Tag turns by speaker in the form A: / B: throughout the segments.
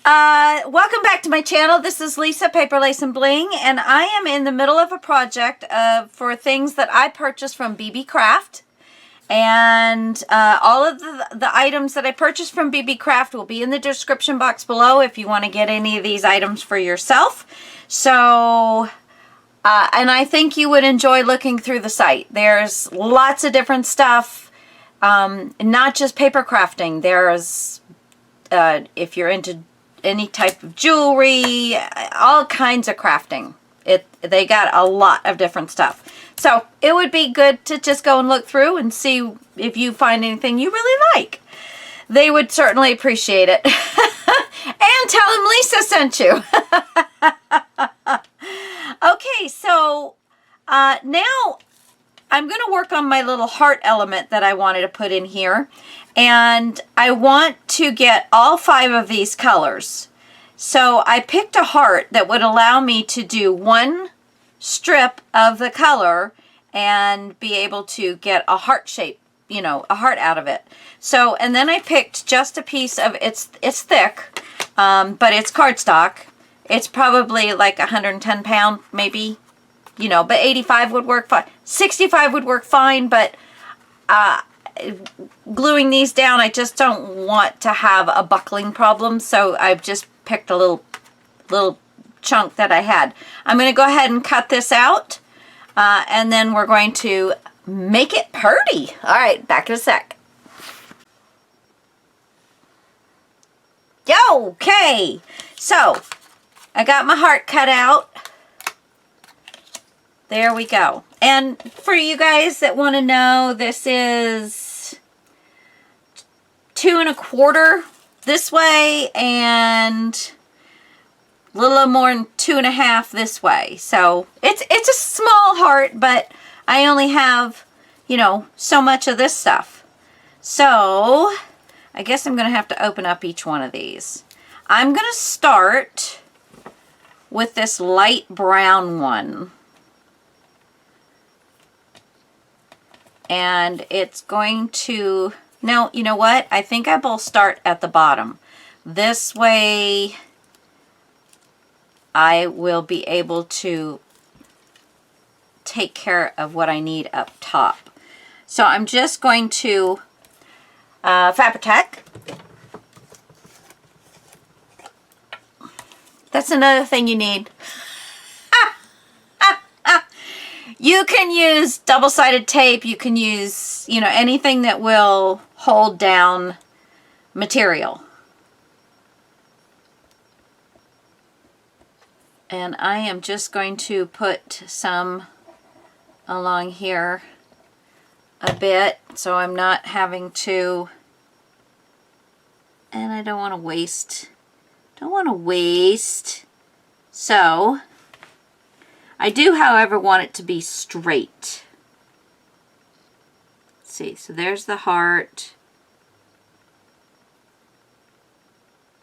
A: Welcome back to my channel. This is Lisa, Paper Lace and Bling, and I am in the middle of a project for things that I purchased from Beebeecraft. And all of the items that I purchased from Beebeecraft will be in the description box below if you want to get any of these items for yourself. So, and I think you would enjoy looking through the site. There's lots of different stuff, not just paper crafting. There's, if you're into any type of jewelry, all kinds of crafting. They got a lot of different stuff. So it would be good to just go and look through and see if you find anything you really like. They would certainly appreciate it. And tell them Lisa sent you. Okay, so now I'm going to work on my little heart element that I wanted to put in here. And I want to get all 5 of these colors. So I picked a heart that would allow me to do one strip of the color and be able to get a heart shape, you know, a heart out of it. So, and then I picked just a piece of, it's thick, but it's cardstock. It's probably like 110 pound, maybe, you know, but 85 would work fine. 65 would work fine, but gluing these down, I just don't want to have a buckling problem, so I've just picked a little chunk that I had. I'm going to go ahead and cut this out, and then we're going to make it pretty. All right, back in a sec. Okay, so I got my heart cut out. There we go. And for you guys that want to know, this is 2 1/4 this way and a little more than 2 1/2 this way. So it's a small heart, but I only have, you know, so much of this stuff. So I guess I'm going to have to open up each one of these. I'm going to start with this light brown one. And it's going to, now, you know what? I think I will start at the bottom. This way I will be able to take care of what I need up top. So I'm just going to Fabri-Tac. That's another thing you need. You can use double-sided tape. You can use, you know, anything that will hold down material. And I am just going to put some along here a bit, so I'm not having to, and I don't want to waste, So I do, however, want it to be straight. Let's see, so there's the heart.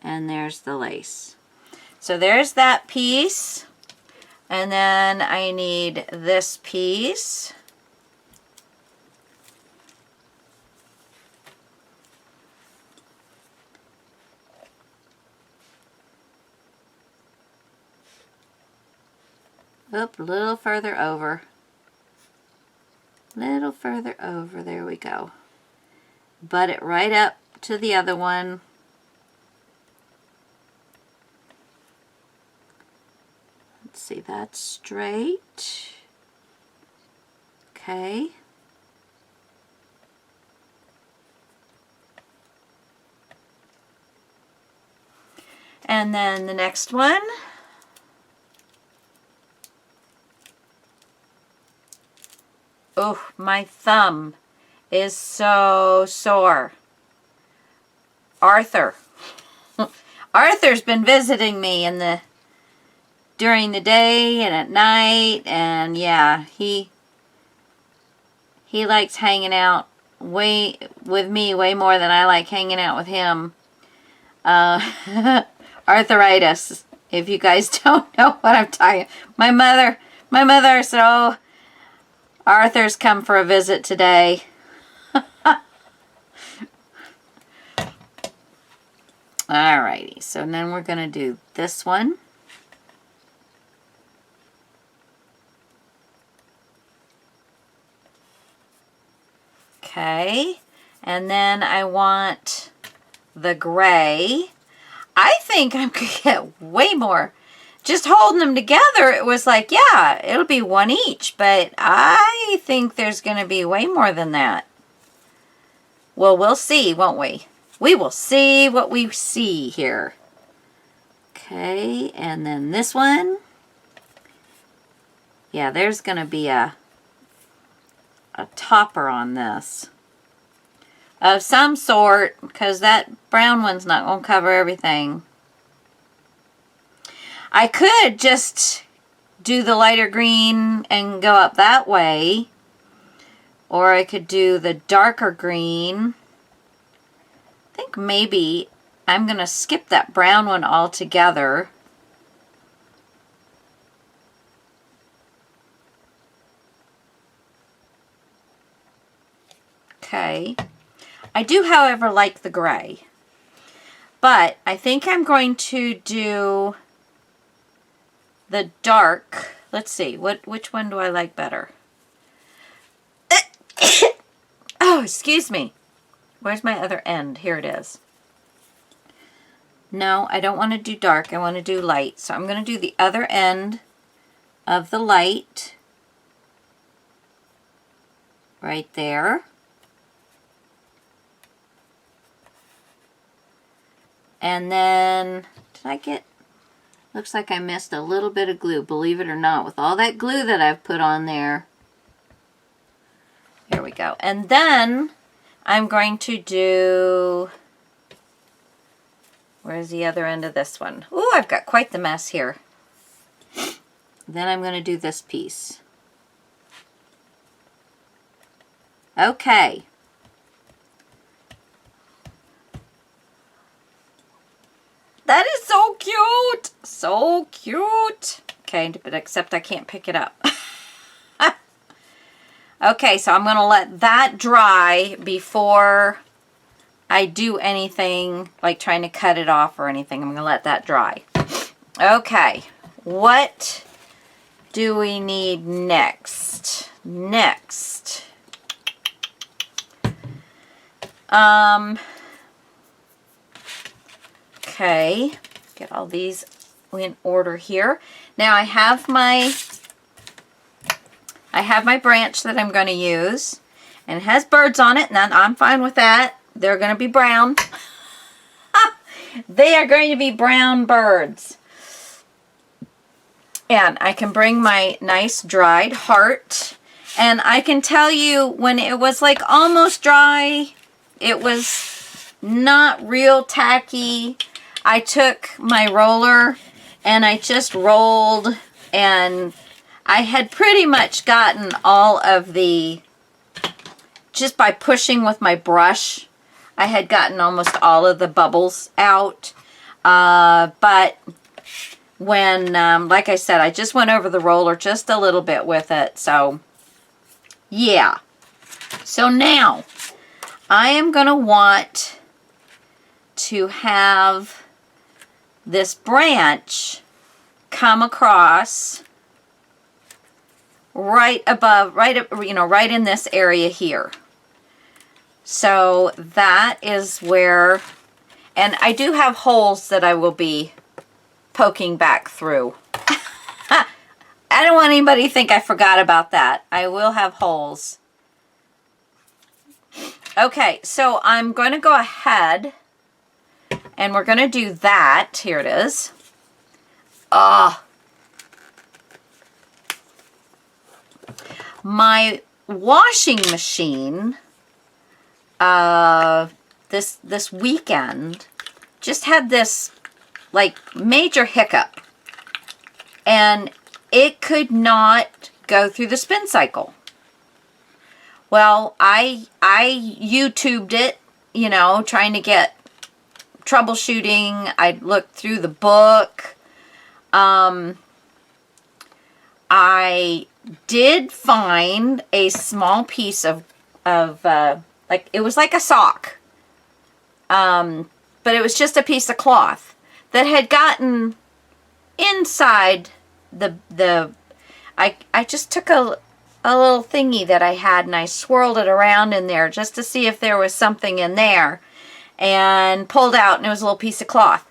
A: And there's the lace. So there's that piece. And then I need this piece. Oop, a little further over. Little further over, there we go. Butt it right up to the other one. Let's see, that's straight. Okay. And then the next one. Oh, my thumb is so sore. Arthur's been visiting me during the day and at night, and yeah, he likes hanging out with me way more than I like hanging out with him. Arthritis, if you guys don't know what I'm talking. My mother said, "Oh, Arthur's come for a visit today." Alrighty, so then we're going to do this one. Okay, and then I want the gray. I think I'm going to get way more. Just holding them together, it was like, yeah, it'll be one each, but I think there's going to be way more than that. Well, we'll see, won't we? We will see what we see here. Okay, and then this one. Yeah, there's going to be a topper on this of some sort, because that brown one's not going to cover everything. I could just do the lighter green and go up that way, or I could do the darker green. I think maybe I'm going to skip that brown one altogether. Okay. I do, however, like the gray. But I think I'm going to do the dark. Let's see. Which one do I like better? Oh, excuse me. Where's my other end? Here it is. No, I don't want to do dark. I want to do light. So I'm going to do the other end of the light. Right there. And then, did I get, looks like I missed a little bit of glue, believe it or not, with all that glue that I've put on there. Here we go. And then I'm going to do, where's the other end of this one? Ooh, I've got quite the mess here. Then I'm going to do this piece. Okay. That is so cute! So cute! Okay, but except I can't pick it up. Okay, so I'm going to let that dry before I do anything like trying to cut it off or anything. I'm going to let that dry. Okay, what do we need next? Okay, get all these in order here. Now I have my branch that I'm going to use, and it has birds on it, and I'm fine with that. They're going to be brown. They are going to be brown birds. And I can bring my nice dried heart, and I can tell you when it was like almost dry, it was not real tacky. I took my roller and I just rolled, and I had pretty much gotten all of the, just by pushing with my brush, I had gotten almost all of the bubbles out. But when, like I said, I just went over the roller just a little bit with it. So, yeah. So now, I am going to want to have this branch come across right above, right in this area here. So that is where, and I do have holes that I will be poking back through. I don't want anybody to think I forgot about that. I will have holes. Okay, so I'm going to go ahead and we're going to do that. Here it is. My washing machine this weekend just had this like major hiccup, and it could not go through the spin cycle. Well, I YouTubed it, you know, trying to get troubleshooting. I looked through the book. I did find a small piece of like, it was like a sock. but it was just a piece of cloth that had gotten inside I just took a little thingy that I had and I swirled it around in there just to see if there was something in there, and pulled out, and it was a little piece of cloth.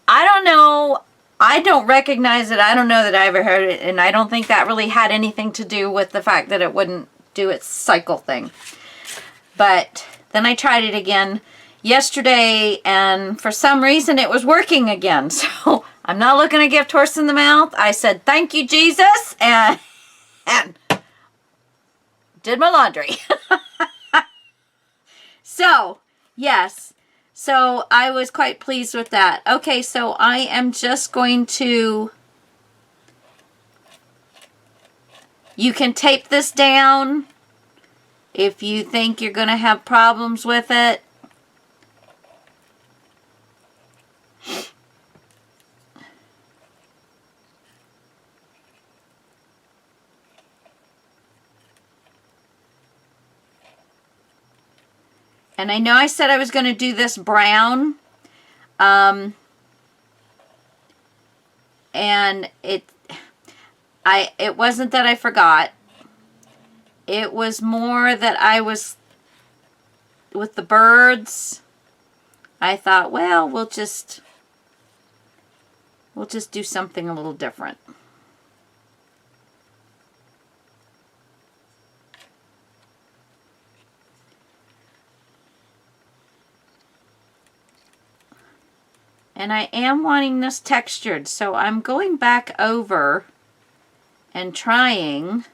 A: I don't know. I don't recognize it. I don't know that I ever heard it, and I don't think that really had anything to do with the fact that it wouldn't do its cycle thing. But then I tried it again yesterday, and for some reason it was working again. So I'm not looking to gift horse in the mouth. I said, thank you, Jesus, and did my laundry. So, yes. So I was quite pleased with that. Okay, so I am just going to... You can tape this down if you think you're going to have problems with it. And I know I said I was going to do this brown. And it wasn't that I forgot. It was more that I was, with the birds, I thought, well, we'll just do something a little different. And I am wanting this textured, so I'm going back over and trying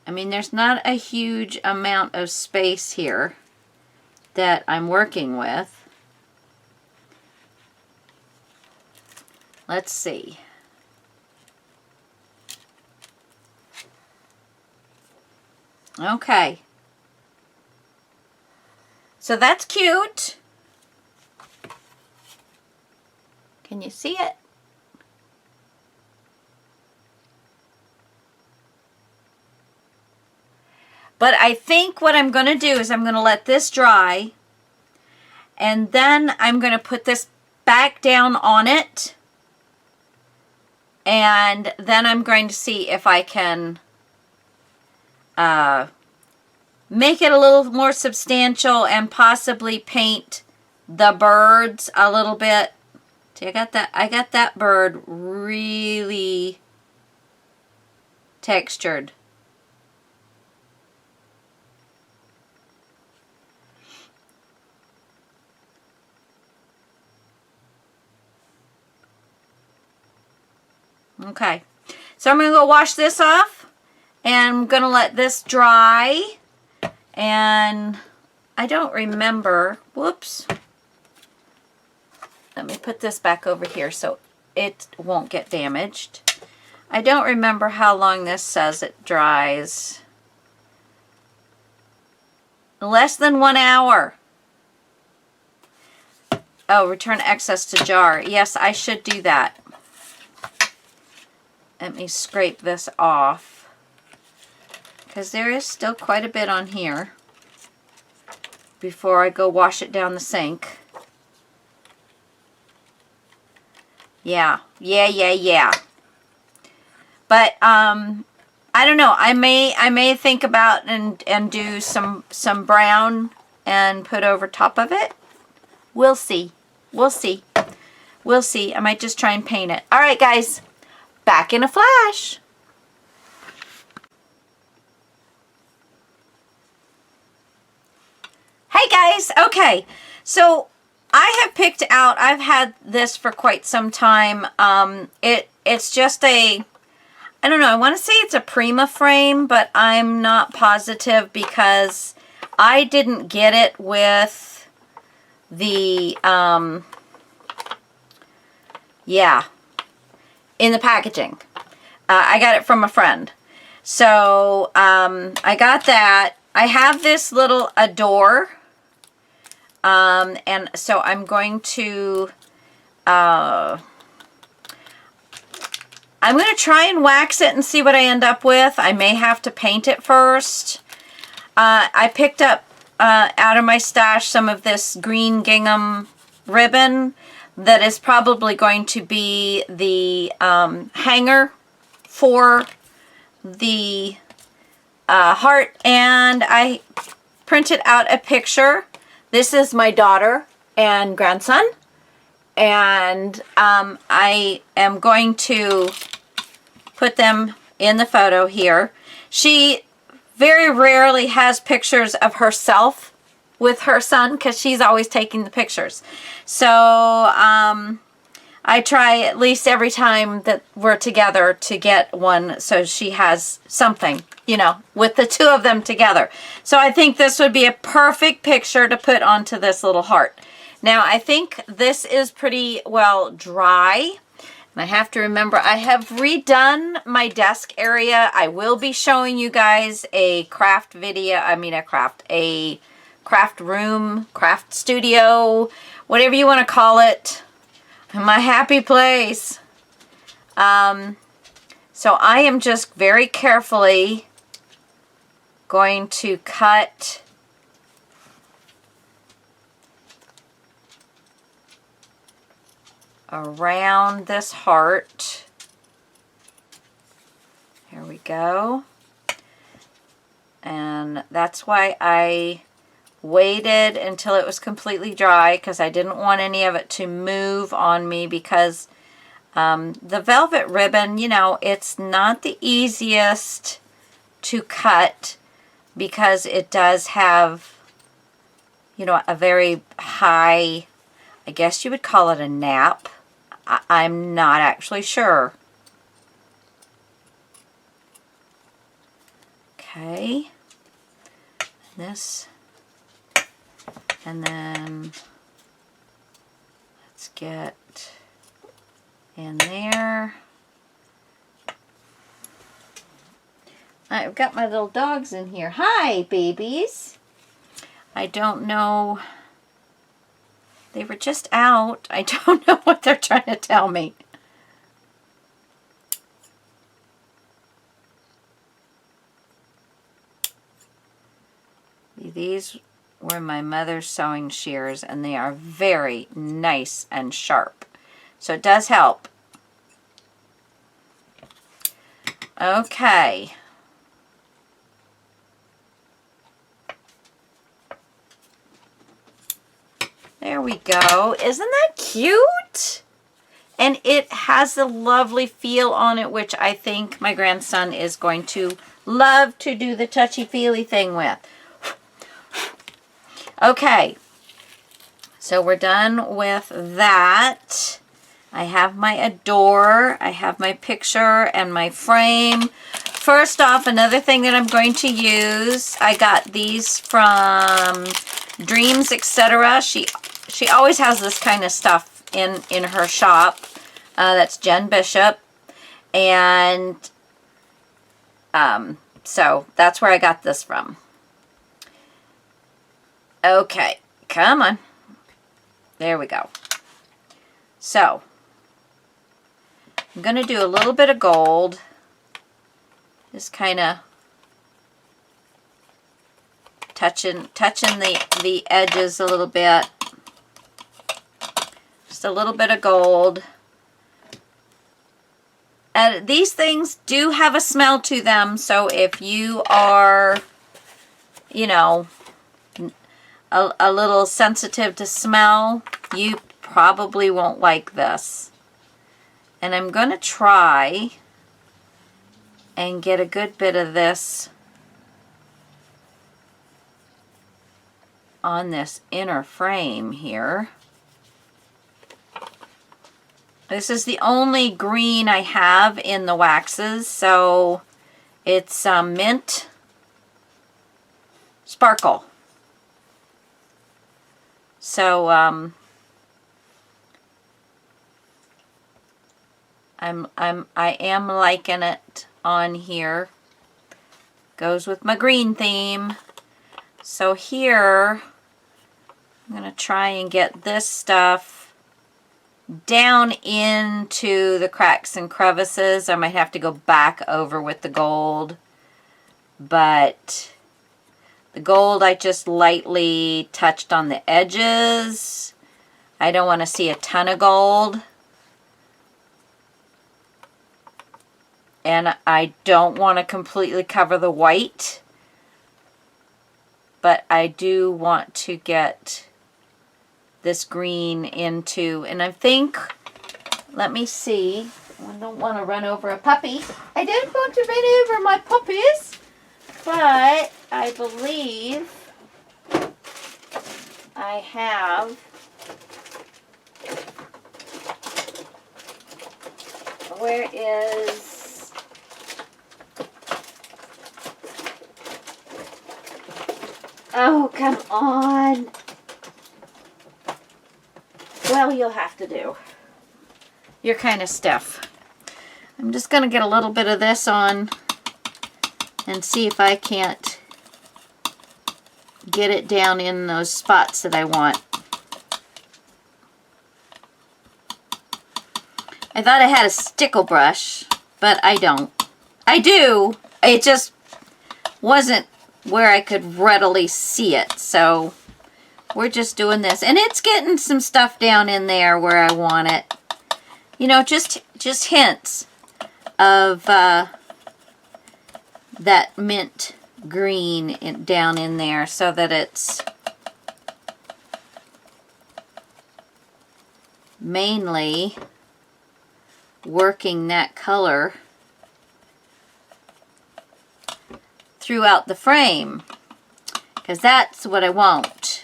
A: I mean, there's not a huge amount of space here that I'm working with. Let's see. Okay. So that's cute. Can you see it? But I think what I'm going to do is I'm going to let this dry, and then I'm going to put this back down on it, and then I'm going to see if I can make it a little more substantial and possibly paint the birds a little bit. See, I got that bird really textured. Okay, so I'm going to go wash this off, and I'm going to let this dry, and I don't remember, whoops, let me put this back over here so it won't get damaged. I don't remember how long this says it dries. Less than 1 hour. Oh, return excess to jar. Yes, I should do that. Let me scrape this off, because there is still quite a bit on here before I go wash it down the sink. Yeah. But I don't know. I may think about and do some brown and put over top of it. We'll see. We'll see. We'll see. I might just try and paint it. All right, guys. Back in a flash. Hey guys, okay, so I have picked out, I've had this for quite some time. It's just a, I don't know, I want to say it's a Prima frame, but I'm not positive because I didn't get it with the, yeah, in the packaging. I got it from a friend. So I got that. I have this little Adore. And so I'm going to try and wax it and see what I end up with. I may have to paint it first. I picked up out of my stash some of this green gingham ribbon that is probably going to be the hanger for the heart, and I printed out a picture. This is my daughter and grandson, and I am going to put them in the photo here. She very rarely has pictures of herself with her son because she's always taking the pictures. So I try at least every time that we're together to get one so she has something, you know, with the two of them together. So I think this would be a perfect picture to put onto this little heart. Now I think this is pretty well dry. And I have to remember, I have redone my desk area. I will be showing you guys a craft video, a craft room, craft studio, whatever you want to call it. My happy place. So I am just very carefully going to cut around this heart. Here we go. And that's why I waited until it was completely dry, because I didn't want any of it to move on me, because the velvet ribbon, you know, it's not the easiest to cut because it does have, you know, a very high, I guess you would call it a nap. I'm not actually sure. Okay. This. And then let's get in there. I've got my little dogs in here. Hi, babies. I don't know. They were just out. I don't know what they're trying to tell me. These were my mother's sewing shears, and they are very nice and sharp. So it does help. Okay. There we go. Isn't that cute? And it has a lovely feel on it, which I think my grandson is going to love to do the touchy-feely thing with. Okay. So we're done with that. I have my Adore. I have my picture and my frame. First off, another thing that I'm going to use, I got these from Dreams, etc. She always has this kind of stuff in her shop. That's Jen Bishop. And so that's where I got this from. Okay, come on. There we go. So I'm going to do a little bit of gold. Just kind of touching the edges a little bit. Just a little bit of gold. And these things do have a smell to them, so if you are, you know, a little sensitive to smell, you probably won't like this. And I'm going to try and get a good bit of this on this inner frame here. This is the only green I have in the waxes, so it's Mint Sparkle. So I am liking it on here. Goes with my green theme. So here I'm going to try and get this stuff down into the cracks and crevices. I might have to go back over with the gold, but The gold I just lightly touched on the edges. I don't want to see a ton of gold. And I don't want to completely cover the white. But I do want to get this green into, and I think, let me see. I don't want to run over a puppy. I don't want to run over my puppies. But I believe I have where is oh, come on. Well, you'll have to do. You're kind of stiff. I'm just going to get a little bit of this on and see if I can't get it down in those spots that I want. I thought I had a stickle brush, but I don't. I do. It just wasn't where I could readily see it. So we're just doing this. And it's getting some stuff down in there where I want it. You know, just hints of that mint green down in there so that it's mainly working that color throughout the frame, because that's what I want.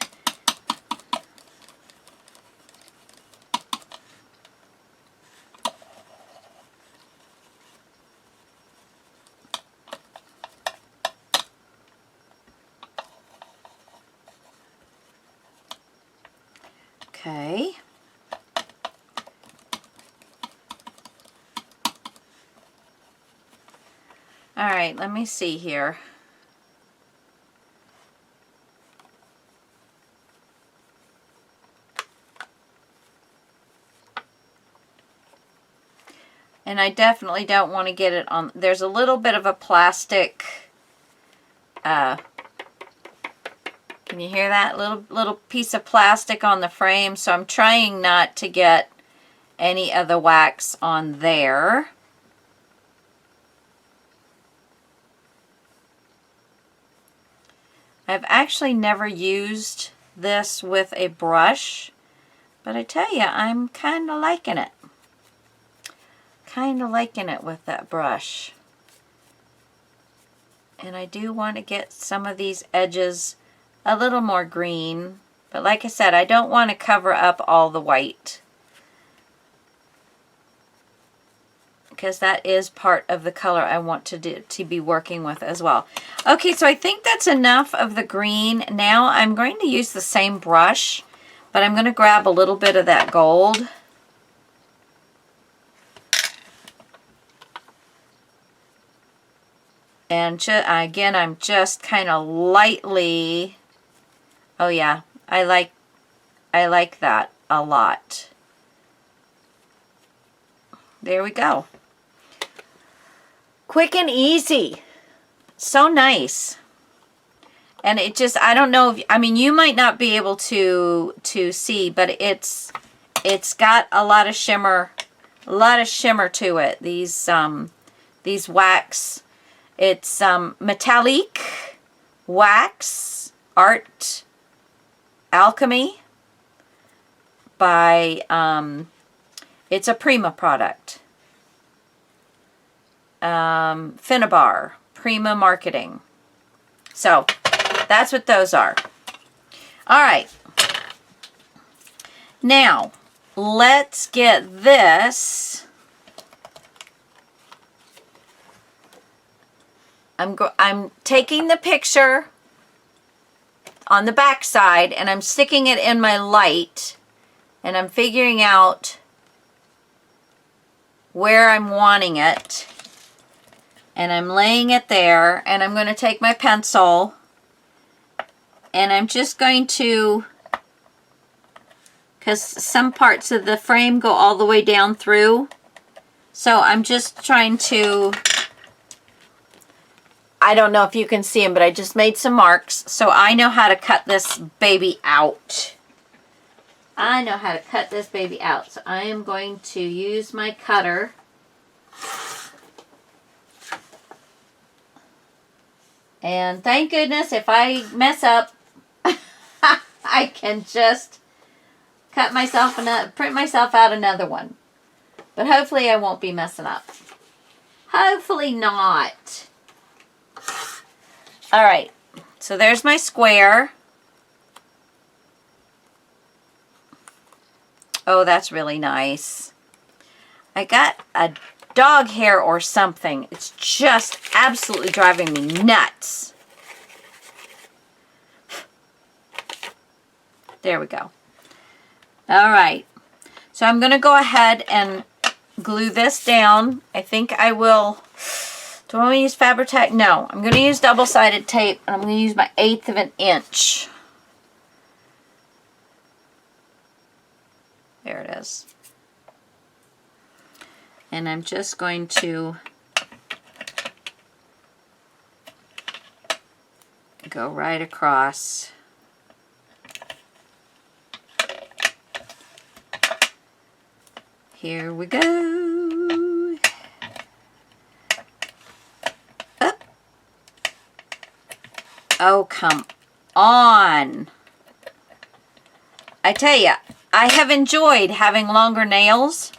A: Okay. All right, let me see here. And I definitely don't want to get it on. There's a little bit of a plastic, can you hear that? Little piece of plastic on the frame, so I'm trying not to get any of the wax on there. I've actually never used this with a brush, but I tell you, I'm kind of liking it. Kind of liking it with that brush. And I do want to get some of these edges a little more green, but like I said, I don't want to cover up all the white, because that is part of the color I want to be working with as well. Okay, so I think that's enough of the green. Now I'm going to use the same brush, but I'm going to grab a little bit of that gold. And again, I'm just kind of lightly, oh yeah, I like that a lot. There we go. Quick and easy. So nice. And it just, I don't know if, I mean, you might not be able to see, but it's got a lot of shimmer to it. These wax, it's metallic wax art alchemy by it's a Prima product. Finnebar, Prima Marketing. So that's what those are. All right. Now let's get this. I'm taking the picture on the back side and I'm sticking it in my light, and I'm figuring out where I'm wanting it, and I'm laying it there, and I'm going to take my pencil and I'm just going to, because some parts of the frame go all the way down through, so I'm just trying to, I don't know if you can see them, but I just made some marks. So I know how to cut this baby out. I know how to cut this baby out. So I am going to use my cutter. And thank goodness if I mess up, I can just cut myself print myself out another one. But hopefully I won't be messing up. Hopefully not. All right, so there's my square. Oh, that's really nice. I got a dog hair or something. It's just absolutely driving me nuts. There we go. All right, so I'm going to go ahead and glue this down. I think I will. Do I want to use Fabri-Tac? No, I'm going to use double-sided tape, and I'm going to use my 1/8 of an inch. There it is. And I'm just going to go right across. Here we go. Up. Oh, come on. I tell you, I have enjoyed having longer nails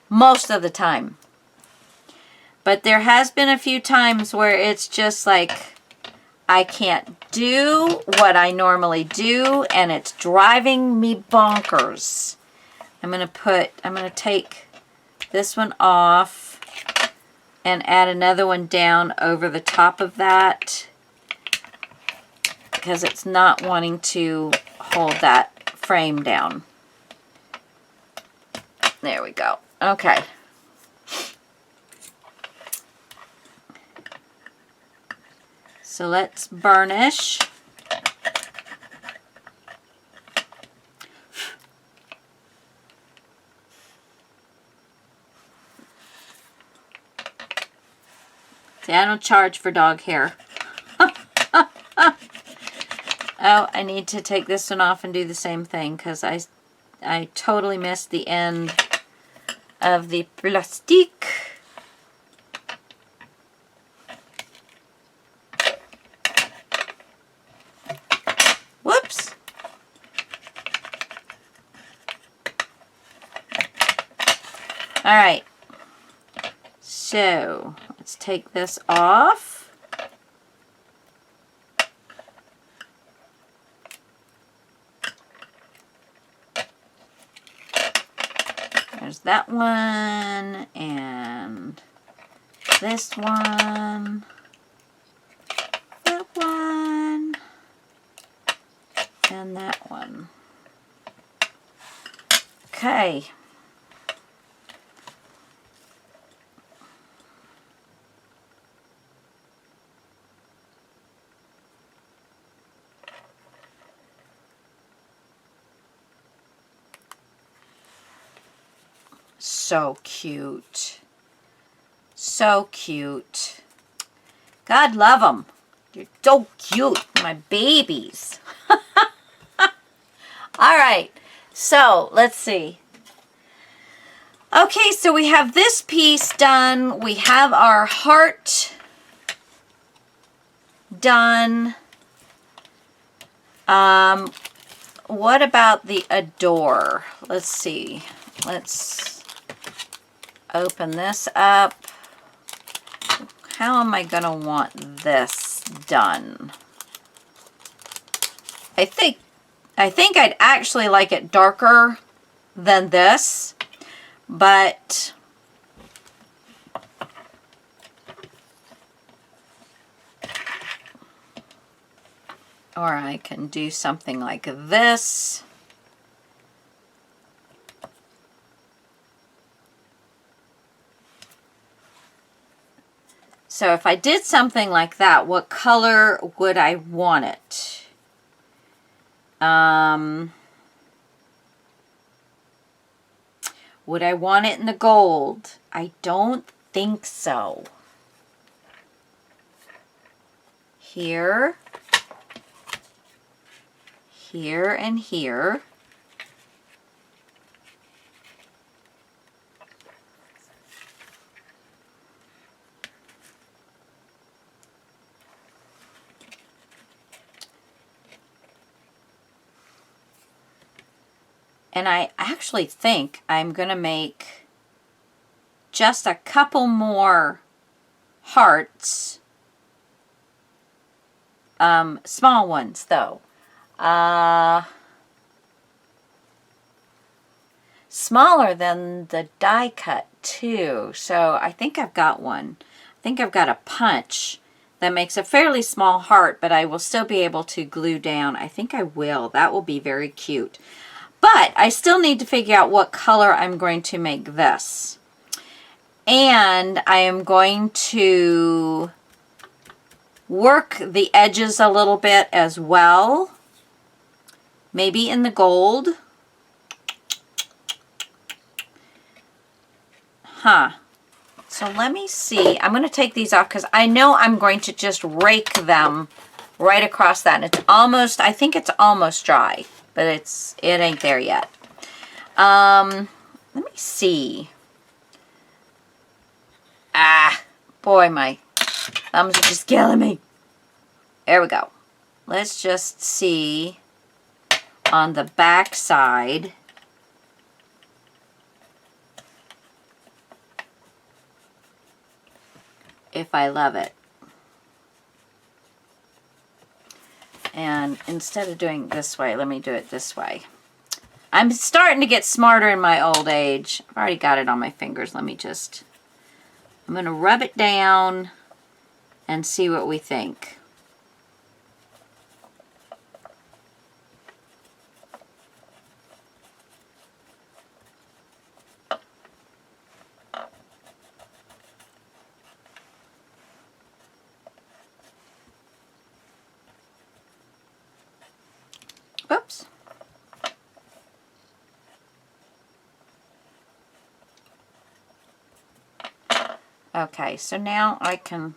A: most of the time. But there has been a few times where it's just like I can't do what I normally do and it's driving me bonkers. I'm going to take this one off and add another one down over the top of that because it's not wanting to hold that frame down. There we go. Okay. So let's burnish. See, I don't charge for dog hair. Oh, I need to take this one off and do the same thing because I totally missed the end of the plastic. Whoops. All right. So let's take this off. There's that one, and this one, that one, and that one. Okay. So cute. So cute. God love them. You're so cute, my babies. All right. So, let's see. Okay, so we have this piece done. We have our heart done. What about the adore? Let's see. Let's open this up. How am I going to want this done? I think I'd actually like it darker than this, but or I can do something like this. So if I did something like that, what color would I want it? Would I want it in the gold? I don't think so. here, here, and here. And I actually think I'm going to make just a couple more hearts. Small ones, though. Smaller than the die cut, too. So I think I've got one. I think I've got a punch that makes a fairly small heart, but I will still be able to glue down. I think I will. That will be very cute. But I still need to figure out what color I'm going to make this. And I am going to work the edges a little bit as well. Maybe in the gold. So let me see. I'm going to take these off because I know I'm going to just rake them right across that. And it's almost, I think it's almost dry. But it ain't there yet. Let me see. Boy, my thumbs are just killing me. There we go. Let's just see on the back side. If I love it. And instead of doing it this way, let me do it this way. I'm starting to get smarter in my old age. I've already got it on my fingers. I'm going to rub it down and see what we think. Oops. Okay, so now I can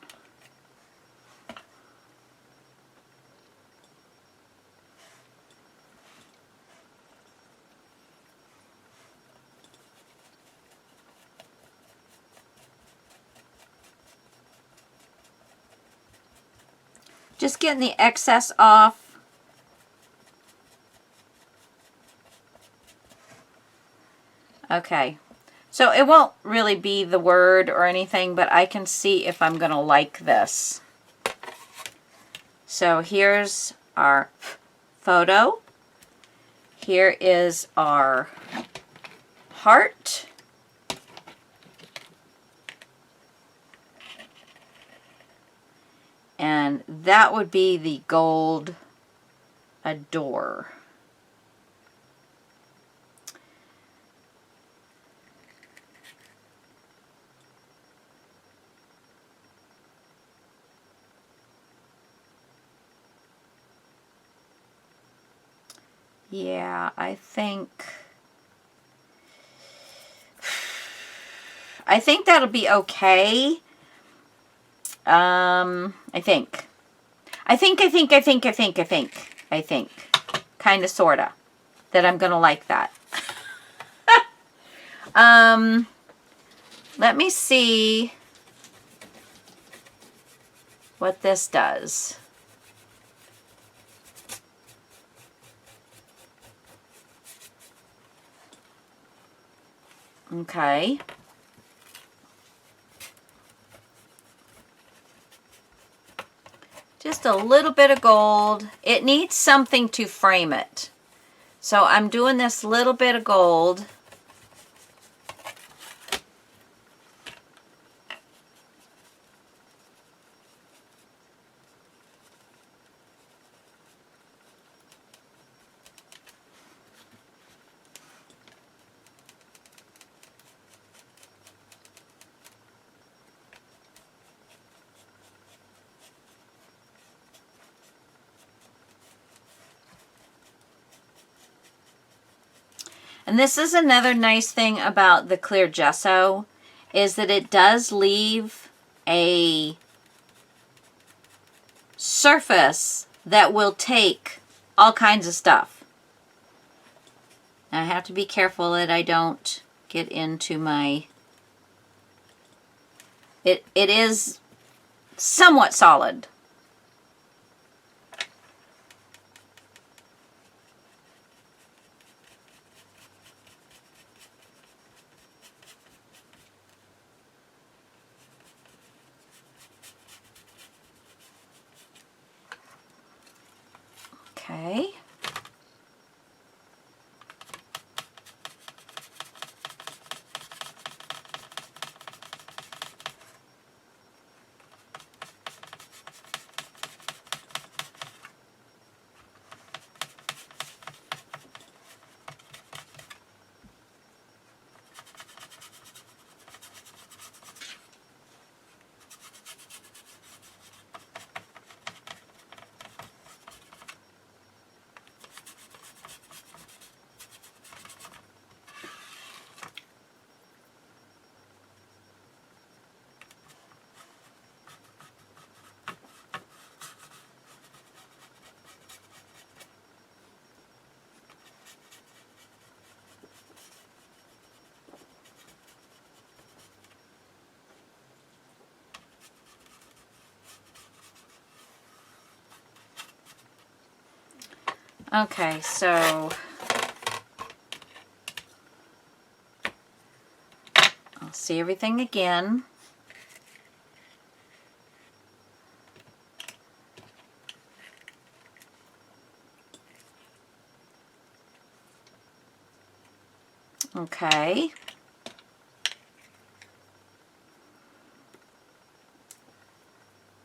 A: just getting the excess off. Okay, so it won't really be the word or anything, but I can see if I'm going to like this. So here's our photo. Here is our heart. And that would be the gold adore. Yeah, I think that'll be okay. I think. Kind of, sort of. That I'm going to like that. Let me see what this does. Okay. Just a little bit of gold. It needs something to frame it. So I'm doing this little bit of gold. And this is another nice thing about the clear gesso, is that it does leave a surface that will take all kinds of stuff. Now I have to be careful that I don't get into my... It is somewhat solid. Okay. Okay, so I'll see everything again. Okay.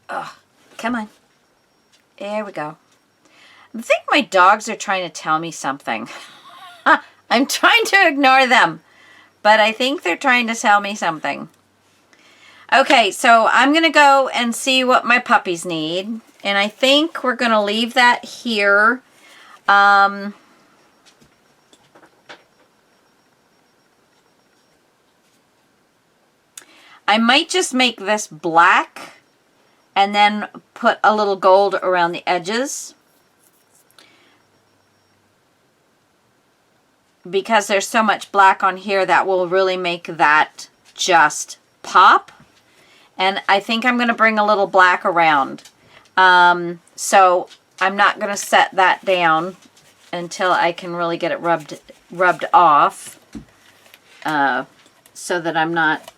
A: Oh, come on. There we go. I think my dogs are trying to tell me something. I'm trying to ignore them, but I think they're trying to tell me something. Okay, so I'm going to go and see what my puppies need, and I think we're going to leave that here. I might just make this black and then put a little gold around the edges, because there's so much black on here that will really make that just pop. And I think I'm going to bring a little black around. So I'm not going to set that down until I can really get it rubbed off, so that I'm not,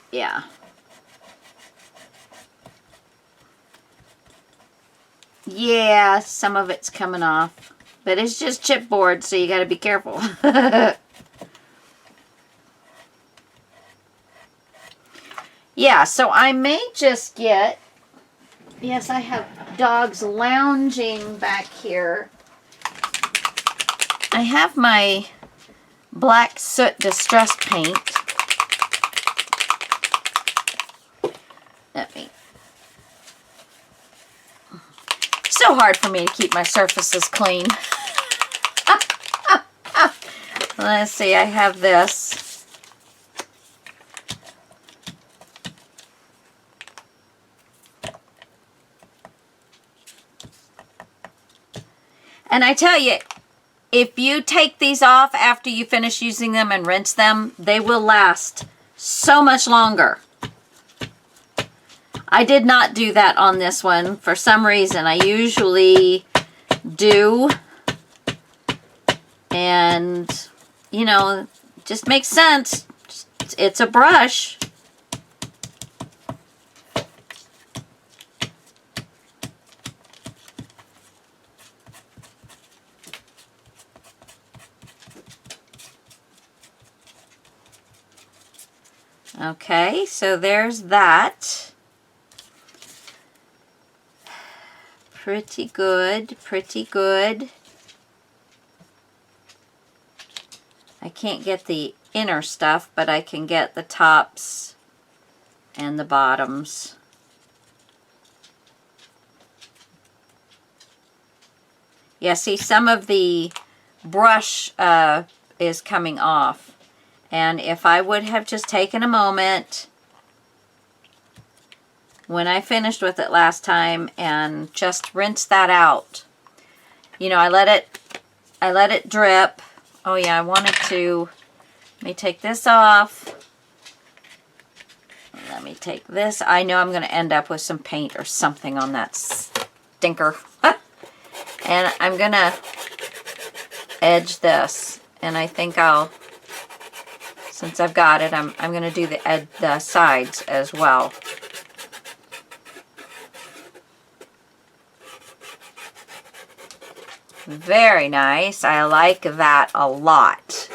A: yeah. Yeah, some of it's coming off. But it's just chipboard, so you got to be careful. Yeah, so I may just get... Yes, I have dogs lounging back here. I have my black soot distress paint. Let me... So hard for me to keep my surfaces clean. Let's see, I have this. And I tell you, if you take these off after you finish using them and rinse them, they will last so much longer. I did not do that on this one for some reason. I usually do. And, you know, just makes sense. It's a brush. Okay, so there's that. Pretty good, pretty good. I can't get the inner stuff, but I can get the tops and the bottoms. Yeah, see, some of the brush is coming off. And if I would have just taken a moment when I finished with it last time and just rinsed that out. You know, I let it drip. Oh yeah, I wanted to, let me take this off. Let me take this. I know I'm going to end up with some paint or something on that stinker. And I'm going to edge this. And I think I'll, since I've got it, I'm going to do the sides as well. Very nice. I like that a lot.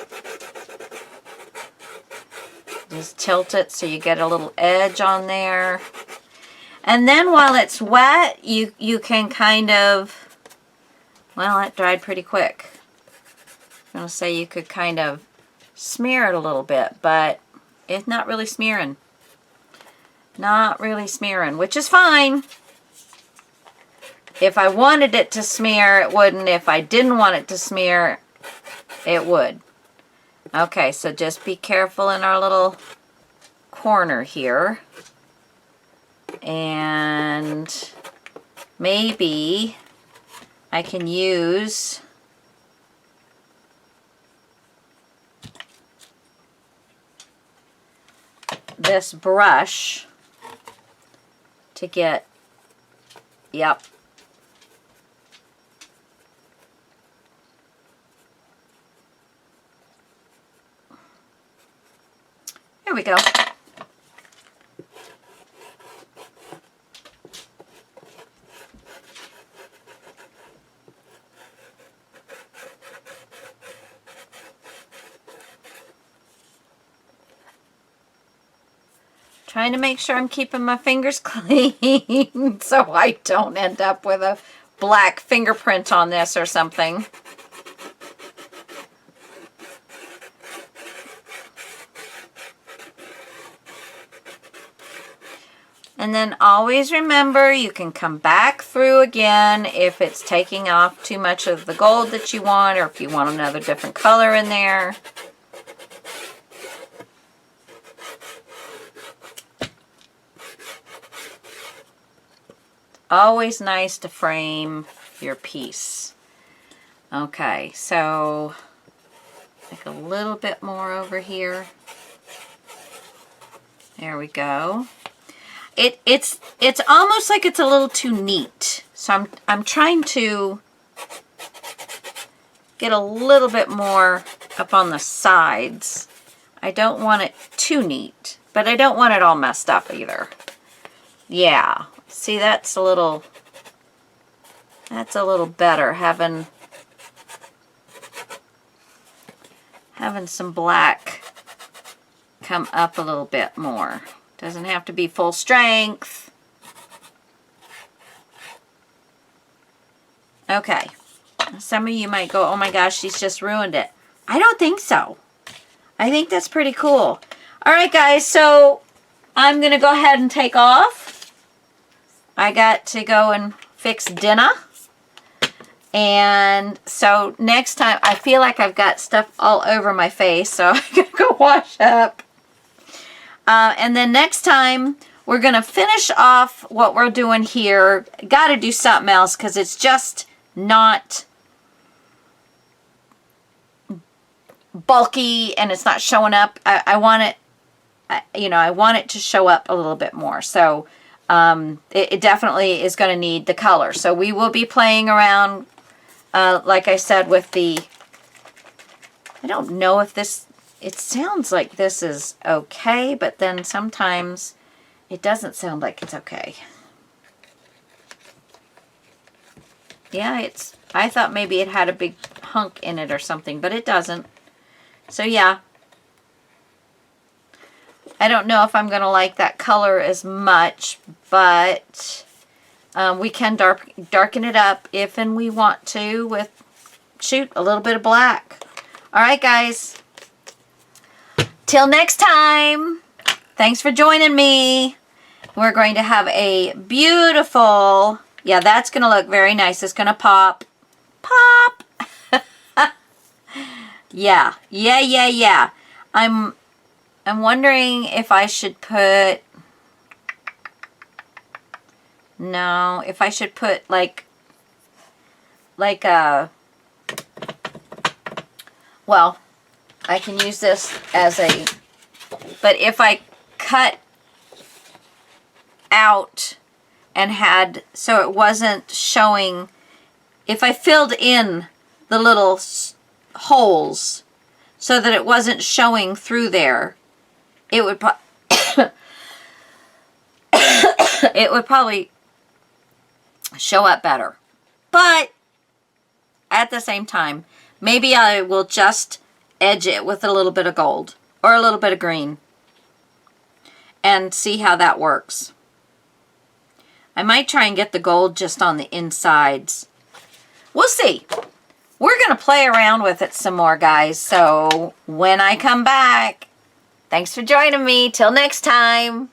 A: Just tilt it so you get a little edge on there. And then while it's wet, you can kind of, well, it dried pretty quick. I'm going to say you could kind of smear it a little bit, but it's not really smearing. Not really smearing, which is fine. If I wanted it to smear, it wouldn't. If I didn't want it to smear, it would. Okay, so just be careful in our little corner here. And maybe I can use this brush to get, yep. There we go. Trying to make sure I'm keeping my fingers clean so I don't end up with a black fingerprint on this or something. And then always remember, you can come back through again if it's taking off too much of the gold that you want, or if you want another different color in there. Always nice to frame your piece. Okay, so like a little bit more over here. There we go. It's almost like it's a little too neat. So I'm trying to get a little bit more up on the sides. I don't want it too neat, but I don't want it all messed up either. Yeah. See, that's a little better, having some black come up a little bit more. Doesn't have to be full strength. Okay. Some of you might go, oh my gosh, she's just ruined it. I don't think so. I think that's pretty cool. All right, guys, so I'm going to go ahead and take off. I got to go and fix dinner. And so next time, I feel like I've got stuff all over my face, so I gotta go wash up. And then next time, we're gonna finish off what we're doing here. Gotta do something else because it's just not bulky and it's not showing up. I want it, you know, I want it to show up a little bit more. So it definitely is going to need the color. So we will be playing around, like I said, with the, I don't know if this, it sounds like this is okay, but then sometimes it doesn't sound like it's okay. Yeah, I thought maybe it had a big hunk in it or something, but it doesn't. So yeah. I don't know if I'm going to like that color as much, but we can darken it up if and we want to with, shoot, a little bit of black. All right, guys. Till next time. Thanks for joining me. We're going to have a beautiful, yeah, that's going to look very nice. It's going to pop. Pop. Yeah. I'm wondering if I should put, know if I should put like a, well, I can use this as a, but if I cut out and had, so it wasn't showing, if I filled in the little holes so that it wasn't showing through there, it would it would probably show up better. But at the same time, maybe I will just edge it with a little bit of gold or a little bit of green and see how that works. I might try and get the gold just on the insides. We'll see. We're going to play around with it some more, guys. So when I come back, thanks for joining me. Till next time.